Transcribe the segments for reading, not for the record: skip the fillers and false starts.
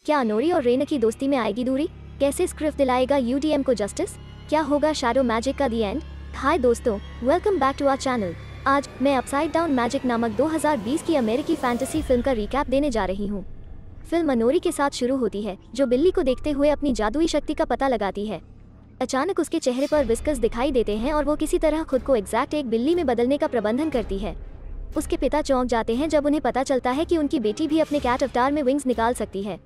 क्या अनोरी और रेना की दोस्ती में आएगी दूरी? कैसे स्क्रिफ दिलाएगा यूडीएम को जस्टिस? क्या होगा शैडो मैजिक का दी एंड? हाय दोस्तों, welcome back to our channel. आज मैं अपसाइड डाउन मैजिक नामक 2020 की अमेरिकी फैंटेसी फिल्म का रिकैप देने जा रही हूँ। फिल्म अनोरी के साथ शुरू होती है, जो बिल्ली को देखते हुए अपनी जादुई शक्ति का पता लगाती है। अचानक उसके चेहरे पर विस्कस दिखाई देते हैं और वो किसी तरह खुद को एग्जैक्ट एक बिल्ली में बदलने का प्रबंधन करती है। उसके पिता चौंक जाते हैं जब उन्हें पता चलता है कि उनकी बेटी भी अपने कैट अवतार में विंग्स निकाल सकती है।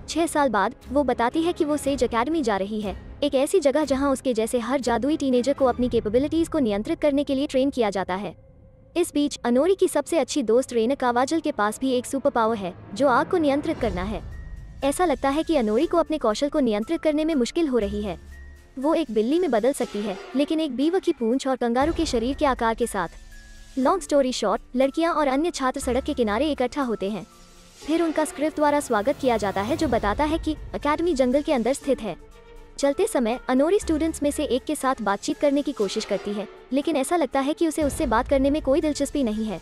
6 साल बाद वो बताती है कि वो सेज एकेडमी जा रही है, एक ऐसी जगह जहां उसके जैसे हर जादुई टीनेजर को अपनी कैपेबिलिटीज को नियंत्रित करने के लिए ट्रेन किया जाता है। इस बीच अनोरी की सबसे अच्छी दोस्त रेना कावाजल के पास भी एक सुपर पावर है, जो आग को नियंत्रित करना है। ऐसा लगता है कि अनोरी को अपने कौशल को नियंत्रित करने में मुश्किल हो रही है। वो एक बिल्ली में बदल सकती है, लेकिन एक बीवर की पूंछ और कंगारू के शरीर के आकार के साथ। लॉन्ग स्टोरी शॉर्ट, लड़कियां और अन्य छात्र सड़क के किनारे इकट्ठा होते हैं। फिर उनका स्क्रिप्ट द्वारा स्वागत किया जाता है, जो बताता है कि एकेडमी जंगल के अंदर स्थित है। चलते समय अनोरी स्टूडेंट्स में से एक के साथ बातचीत करने की कोशिश करती है, लेकिन ऐसा लगता है कि उसे उससे बात करने में कोई दिलचस्पी नहीं है।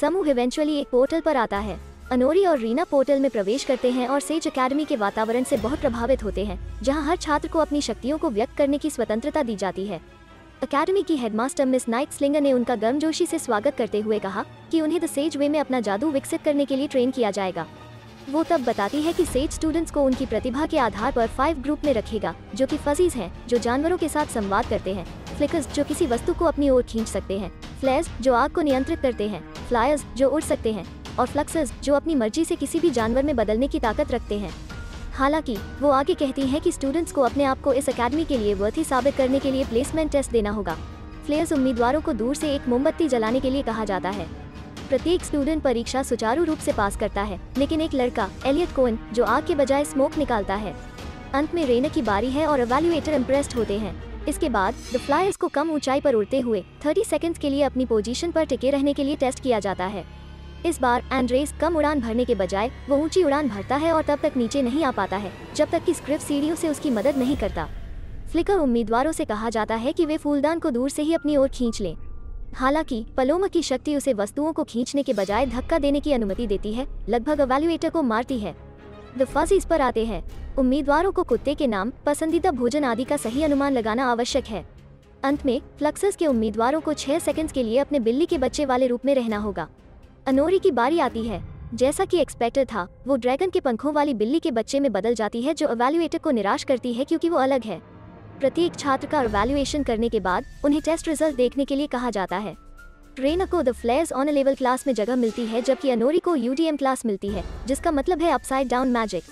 समूह इवेंचुअली एक पोर्टल पर आता है। अनोरी और रीना पोर्टल में प्रवेश करते हैं और सेज एकेडमी के वातावरण से बहुत प्रभावित होते हैं, जहां हर छात्र को अपनी शक्तियों को व्यक्त करने की स्वतंत्रता दी जाती है। एकेडमी की हेडमास्टर मिस नाइट स्लिंगर ने उनका गर्मजोशी से स्वागत करते हुए कहा कि उन्हें द सेज वे में अपना जादू विकसित करने के लिए ट्रेन किया जाएगा। वो तब बताती है कि सेज स्टूडेंट्स को उनकी प्रतिभा के आधार पर 5 ग्रुप में रखेगा, जो कि फजीज हैं, जो जानवरों के साथ संवाद करते हैं, फ्लिकर्स जो किसी वस्तु को अपनी ओर खींच सकते हैं, फ्लेयर्स जो आग को नियंत्रित करते हैं, फ्लायर्स जो उड़ सकते हैं, और फ्लक्सर्स जो अपनी मर्जी से किसी भी जानवर में बदलने की ताकत रखते हैं। हालांकि वो आगे कहती हैं कि स्टूडेंट्स को अपने आप को इस एकेडमी के लिए वर्थी साबित करने के लिए प्लेसमेंट टेस्ट देना होगा। फ्लेयर्स उम्मीदवारों को दूर से एक मोमबत्ती जलाने के लिए कहा जाता है। प्रत्येक स्टूडेंट परीक्षा सुचारू रूप से पास करता है, लेकिन एक लड़का एलियट कोएन जो आग के बजाय स्मोक निकालता है। अंत में रेना की बारी है और इवैल्यूएटर इम्प्रेस्ड होते हैं। इसके बाद द फ्लायर्स को कम ऊंचाई पर उड़ते हुए 30 सेकंड्स के लिए अपनी पोजीशन पर टिके रहने के लिए टेस्ट किया जाता है। इस बार एंड्रेस कम उड़ान भरने के बजाय वो ऊंची उड़ान भरता है और तब तक नीचे नहीं आ पाता है जब तक कि स्क्रिप्ट सीढ़ियों से उसकी मदद नहीं करता। फ्लिकर उम्मीदवारों से कहा जाता है कि वे फूलदान को दूर से ही अपनी ओर खींच लें। हालांकि पलोमा की शक्ति उसे वस्तुओं को खींचने के बजाय धक्का देने की अनुमति देती है, लगभग इवैल्यूएटर को मारती है। द फजीज पर आते हैं। उम्मीदवारों को कुत्ते के नाम, पसंदीदा भोजन आदि का सही अनुमान लगाना आवश्यक है। अंत में फ्लक्सर्स के उम्मीदवारों को 6 सेकंड्स के लिए अपने बिल्ली के बच्चे वाले रूप में रहना होगा। अनोरी की बारी आती है। जैसा कि एक्सपेक्टेड था, वो ड्रैगन के पंखों वाली बिल्ली के बच्चे में बदल जाती है, जो इवैल्यूएटर को निराश करती है क्योंकि वो अलग है। प्रत्येक छात्र का इवैल्यूएशन करने के बाद उन्हें टेस्ट रिजल्ट देखने के लिए कहा जाता है। रेना को द फ्लेयर्स ऑन लेवल क्लास में जगह मिलती है, जबकि अनोरी को यूडीएम क्लास मिलती है, जिसका मतलब है upside down magic.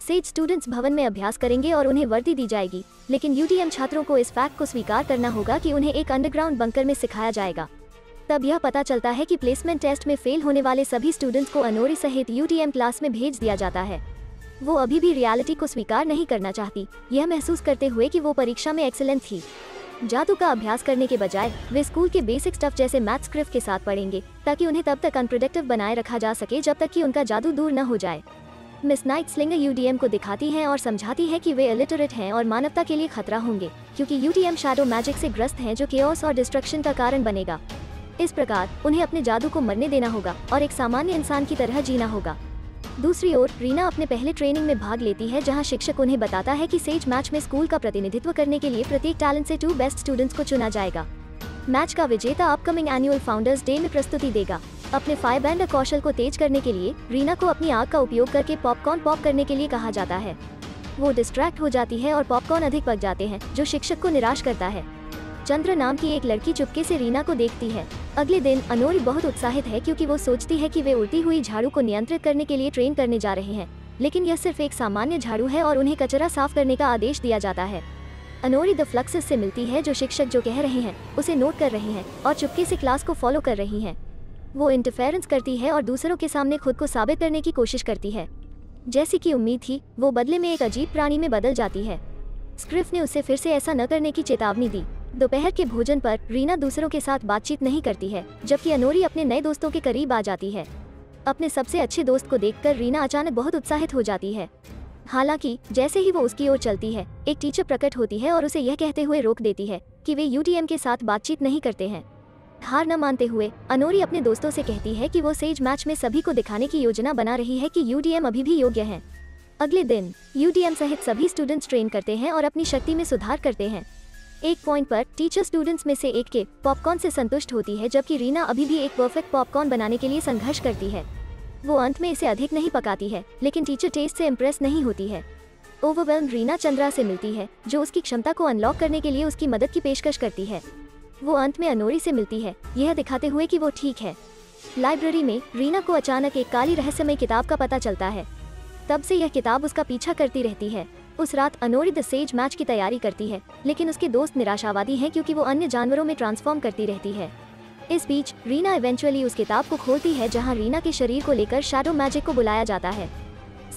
Says students भवन में अभ्यास करेंगे और उन्हें वर्दी दी जाएगी, लेकिन यूडीएम छात्रों को इस फैक्ट को स्वीकार करना होगा कि उन्हें एक अंडरग्राउंड बंकर में सिखाया जाएगा। तब यह पता चलता है कि प्लेसमेंट टेस्ट में फेल होने वाले सभी स्टूडेंट्स को अनोरी सहित यूडीएम क्लास में भेज दिया जाता है। वो अभी भी रियलिटी को स्वीकार नहीं करना चाहती, यह महसूस करते हुए कि वो परीक्षा में एक्सीलेंट थी। जादू का अभ्यास करने के बजाय वे स्कूल के बेसिक स्टफ जैसे मैथ स्क्रिप्ट के साथ पढ़ेंगे, ताकि उन्हें तब तक अनप्रेडिक्टिव बनाए रखा जा सके जब तक कि उनका जादू दूर न हो जाए। मिस नाइट स्लिंगर यूडीएम को दिखाती हैं और समझाती है कि वे इलिटरेट हैं और मानवता के लिए खतरा होंगे, क्योंकि यूडीएम शैडो मैजिक से ग्रस्त हैं, जो केओस और डिस्ट्रक्शन का कारण बनेगा। इस प्रकार उन्हें अपने जादू को मरने देना होगा और एक सामान्य इंसान की तरह जीना होगा। दूसरी ओर रीना अपने पहले ट्रेनिंग में भाग लेती है, जहां शिक्षक उन्हें बताता है कि सेज मैच में स्कूल का प्रतिनिधित्व करने के लिए प्रत्येक टैलेंट से 2 बेस्ट स्टूडेंट्स को चुना जाएगा। मैच का विजेता अपकमिंग एनुअल फाउंडर्स डे में प्रस्तुति देगा। अपने फायरबैंडर कौशल को तेज करने के लिए रीना को अपनी आग का उपयोग करके पॉपकॉर्न पॉप करने के लिए कहा जाता है। वो डिस्ट्रैक्ट हो जाती है और पॉपकॉर्न अधिक पक जाते हैं, जो शिक्षक को निराश करता है। चंद्र नाम की एक लड़की चुपके से रीना को देखती है। अगले दिन अनोरी बहुत उत्साहित है, क्योंकि वो सोचती है कि वे उड़ती हुई झाड़ू को नियंत्रित करने के लिए ट्रेन करने जा रहे हैं, लेकिन यह सिर्फ एक सामान्य झाड़ू है और उन्हें कचरा साफ करने का आदेश दिया जाता है। अनोरी द फ्लक्सस से मिलती है, जो शिक्षक जो कह रहे हैं उसे नोट कर रहे हैं और चुपके से क्लास को फॉलो कर रही हैं। वो इंटरफेरेंस करती है और दूसरों के सामने खुद को साबित करने की कोशिश करती है। जैसी कि उम्मीद थी, वो बदले में एक अजीब प्राणी में बदल जाती है। स्क्रिप्ट ने उसे फिर से ऐसा न करने की चेतावनी दी। दोपहर के भोजन पर रीना दूसरों के साथ बातचीत नहीं करती है, जबकि अनोरी अपने नए दोस्तों के करीब आ जाती है। अपने सबसे अच्छे दोस्त को देखकर रीना अचानक बहुत उत्साहित हो जाती है। हालांकि जैसे ही वो उसकी ओर चलती है, एक टीचर प्रकट होती है और उसे यह कहते हुए रोक देती है कि वे यूडीएम के साथ बातचीत नहीं करते हैं। हार न मानते हुए अनोरी अपने दोस्तों से कहती है कि वो सेज मैच में सभी को दिखाने की योजना बना रही है कि यूडीएम अभी भी योग्य है। अगले दिन यूडीएम सहित सभी स्टूडेंट्स ट्रेन करते हैं और अपनी शक्ति में सुधार करते हैं। एक पॉइंट पर टीचर स्टूडेंट्स में से एक के पॉपकॉर्न से संतुष्ट होती है, जबकि रीना अभी भी एक परफेक्ट पॉपकॉर्न बनाने के लिए संघर्ष करती है। वो अंत में इसे अधिक नहीं पकाती है, लेकिन टीचर टेस्ट से इम्प्रेस नहीं होती है। ओवरवेल्म रीना चंद्रा से मिलती है, जो उसकी क्षमता को अनलॉक करने के लिए उसकी मदद की पेशकश करती है। वो अंत में अनोरी से मिलती है, यह दिखाते हुए कि वो ठीक है। लाइब्रेरी में रीना को अचानक एक काली रहस्यमय किताब का पता चलता है। तब से यह किताब उसका पीछा करती रहती है। उस रात अनोरी द सेज मैच की तैयारी करती है, लेकिन उसके दोस्त निराशावादी हैं क्योंकि वो अन्य जानवरों में ट्रांसफॉर्म करती रहती है। इस बीच रीना इवेंचुअली उस किताब को खोलती है जहां रीना के शरीर को लेकर शैडो मैजिक को बुलाया जाता है।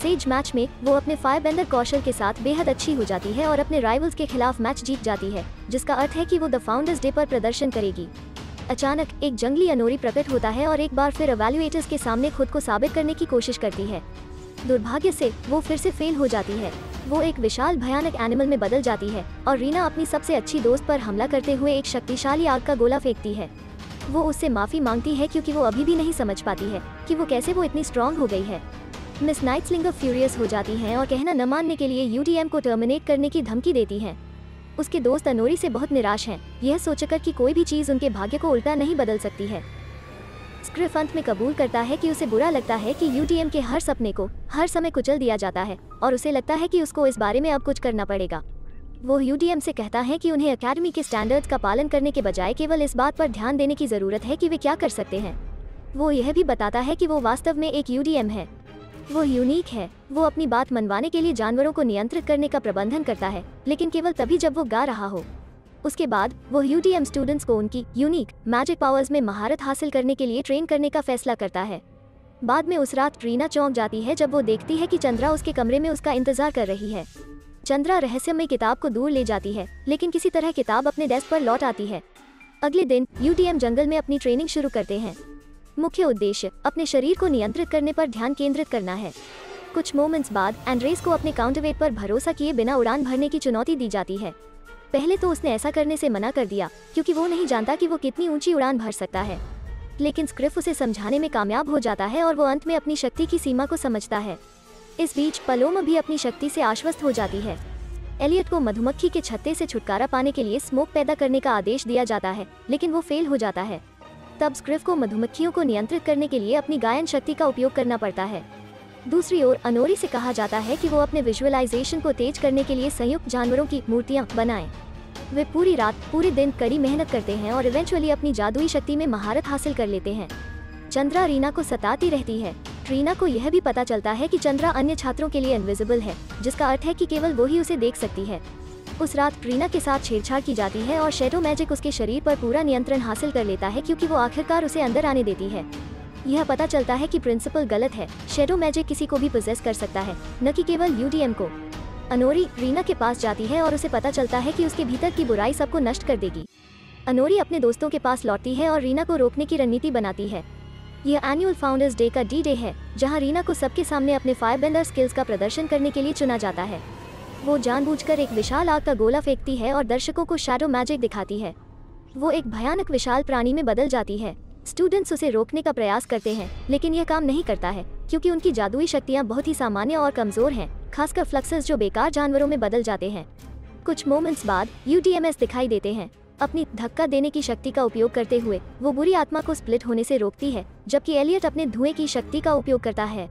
सेज मैच में वो अपने फायरबेंडर कौशल के साथ बेहद अच्छी हो जाती है और अपने राइवल्स के खिलाफ मैच जीत जाती है, जिसका अर्थ है कि वो द फाउंडर्स डे पर प्रदर्शन करेगी। अचानक एक जंगली अनोरी प्रकट होता है और एक बार फिर इवैल्यूएटर्स के सामने खुद को साबित करने की कोशिश करती है। दुर्भाग्य से वो फिर से फेल हो जाती है। वो एक विशाल भयानक एनिमल में बदल जाती है और रीना अपनी सबसे अच्छी दोस्त पर हमला करते हुए एक शक्तिशाली आग का गोला फेंकती है। वो उससे माफी मांगती है क्योंकि वो अभी भी नहीं समझ पाती है कि वो कैसे इतनी स्ट्रांग हो गई है। मिस नाइट्सलिंगर फ्यूरियस हो जाती हैं और कहना न मानने के लिए यूडीएम को टर्मिनेट करने की धमकी देती हैं। उसके दोस्त अनोरी से बहुत निराश हैं, यह सोचकर कि कोई भी चीज़ उनके भाग्य को उल्टा नहीं बदल सकती है। स्क्रिफ अंत में कबूल करता है कि उसे बुरा लगता है कि यूडीएम के हर सपने को हर समय कुचल दिया जाता है और उसे लगता है कि उसको इस बारे में अब कुछ करना पड़ेगा। वो यूडीएम से कहता है कि उन्हें अकेडमी के स्टैंडर्ड्स का पालन करने के बजाय केवल इस बात पर ध्यान देने की ज़रूरत है कि वे क्या कर सकते हैं। वो यह भी बताता है कि वो वास्तव में एक यूडीएम है। वो यूनिक है। वो अपनी बात मनवाने के लिए जानवरों को नियंत्रित करने का प्रबंधन करता है, लेकिन केवल तभी जब वो गा रहा हो। उसके बाद वो यूडीएम स्टूडेंट्स को उनकी यूनिक मैजिक पावर्स में महारत हासिल करने के लिए ट्रेन करने का फैसला करता है। बाद में उस रात रीना चौंक जाती है जब वो देखती है कि चंद्रा उसके कमरे में उसका इंतजार कर रही है। चंद्रा रहस्यमय किताब को दूर ले जाती है, लेकिन किसी तरह किताब अपने डेस्क पर लौट आती है। अगले दिन यूडीएम जंगल में अपनी ट्रेनिंग शुरू करते हैं। मुख्य उद्देश्य अपने शरीर को नियंत्रित करने पर ध्यान केंद्रित करना है। कुछ मोमेंट्स बाद एंड्रेस को अपने काउंटरवेट पर भरोसा किए बिना उड़ान भरने की चुनौती दी जाती है। पहले तो उसने ऐसा करने से मना कर दिया क्योंकि वो नहीं जानता कि वो कितनी ऊंची उड़ान भर सकता है, लेकिन स्क्रिफ उसे समझाने में कामयाब हो जाता है और वो अंत में अपनी शक्ति की सीमा को समझता है। इस बीच पलोमा भी अपनी शक्ति से आश्वस्त हो जाती है। एलियट को मधुमक्खी के छत्ते से छुटकारा पाने के लिए स्मोक पैदा करने का आदेश दिया जाता है, लेकिन वो फेल हो जाता है। तब स्क्रिफ को मधुमक्खियों को नियंत्रित करने के लिए अपनी गायन शक्ति का उपयोग करना पड़ता है। दूसरी ओर अनोरी से कहा जाता है कि वो अपने विजुअलाइजेशन को तेज करने के लिए संयुक्त जानवरों की मूर्तियां बनाएं। वे पूरी रात पूरे दिन कड़ी मेहनत करते हैं और इवेंचुअली अपनी जादुई शक्ति में महारत हासिल कर लेते हैं। चंद्रा रीना को सताती रहती है। रीना को यह भी पता चलता है कि चंद्रा अन्य छात्रों के लिए इनविजिबल है, जिसका अर्थ है कि केवल वो ही उसे देख सकती है। उस रात रीना के साथ छेड़छाड़ की जाती है और शैडो मैजिक उसके शरीर पर पूरा नियंत्रण हासिल कर लेता है क्योंकि वो आखिरकार उसे अंदर आने देती है। यह पता चलता है कि प्रिंसिपल गलत है। शैडो मैजिक किसी को भी पोजेस कर सकता है, न कि केवल यूडीएम को। अनोरी रीना के पास जाती है और उसे पता चलता है कि उसके भीतर की बुराई सबको नष्ट कर देगी। अनोरी अपने दोस्तों के पास लौटती है और रीना को रोकने की रणनीति बनाती है। यह एनुअल फाउंडर्स डे का D-Day है, जहां रीना को सबके सामने अपने फायरबेंडर स्किल्स का प्रदर्शन करने के लिए चुना जाता है। वो जानबूझकर एक विशाल आग का गोला फेंकती है और दर्शकों को शैडो मैजिक दिखाती है। वो एक भयानक विशाल प्राणी में बदल जाती है। स्टूडेंट्स उसे रोकने का प्रयास करते हैं, लेकिन यह काम नहीं करता है क्योंकि उनकी जादुई शक्तियां बहुत ही सामान्य और कमजोर हैं, खासकर फ्लक्सेस जो बेकार जानवरों में बदल जाते हैं। कुछ मोमेंट्स बाद UDMS दिखाई देते हैं। अपनी धक्का देने की शक्ति का उपयोग करते हुए वो बुरी आत्मा को स्प्लिट होने से रोकती है, जबकि एलियट अपने धुएं की शक्ति का उपयोग करता है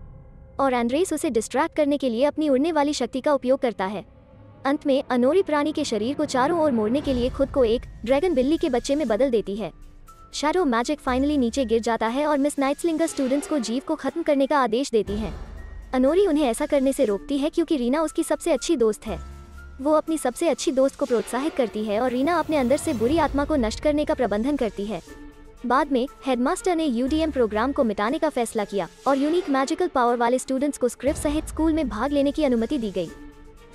और एंड्रेस उसे डिस्ट्रैक्ट करने के लिए अपनी उड़ने वाली शक्ति का उपयोग करता है। अंत में अनोरी प्राणी के शरीर को चारों ओर मोड़ने के लिए खुद को एक ड्रैगन बिल्ली के बच्चे में बदल देती है। शैडो मैजिक फाइनली नीचे गिर जाता है और मिस नाइट्सलिंगर स्टूडेंट्स को जीव को खत्म करने का आदेश देती है। अनोरी उन्हें ऐसा करने से रोकती है क्योंकि रीना उसकी सबसे अच्छी दोस्त है। वो अपनी सबसे अच्छी दोस्त को प्रोत्साहित करती है और रीना अपने अंदर से बुरी आत्मा को नष्ट करने का प्रबंधन करती है। बाद में हेडमास्टर ने UDM प्रोग्राम को मिटाने का फैसला किया और यूनिक मैजिकल पावर वाले स्टूडेंट्स को स्क्रिप्ट सहित स्कूल में भाग लेने की अनुमति दी गई।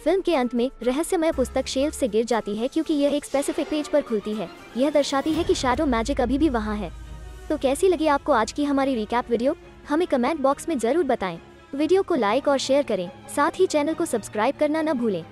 फिल्म के अंत में रहस्यमय पुस्तक शेल्फ से गिर जाती है क्योंकि यह एक स्पेसिफिक पेज पर खुलती है। यह दर्शाती है कि शैडो मैजिक अभी भी वहाँ है। तो कैसी लगी आपको आज की हमारी रिकैप वीडियो? हमें कमेंट बॉक्स में जरूर बताएं। वीडियो को लाइक और शेयर करें, साथ ही चैनल को सब्सक्राइब करना न भूलें।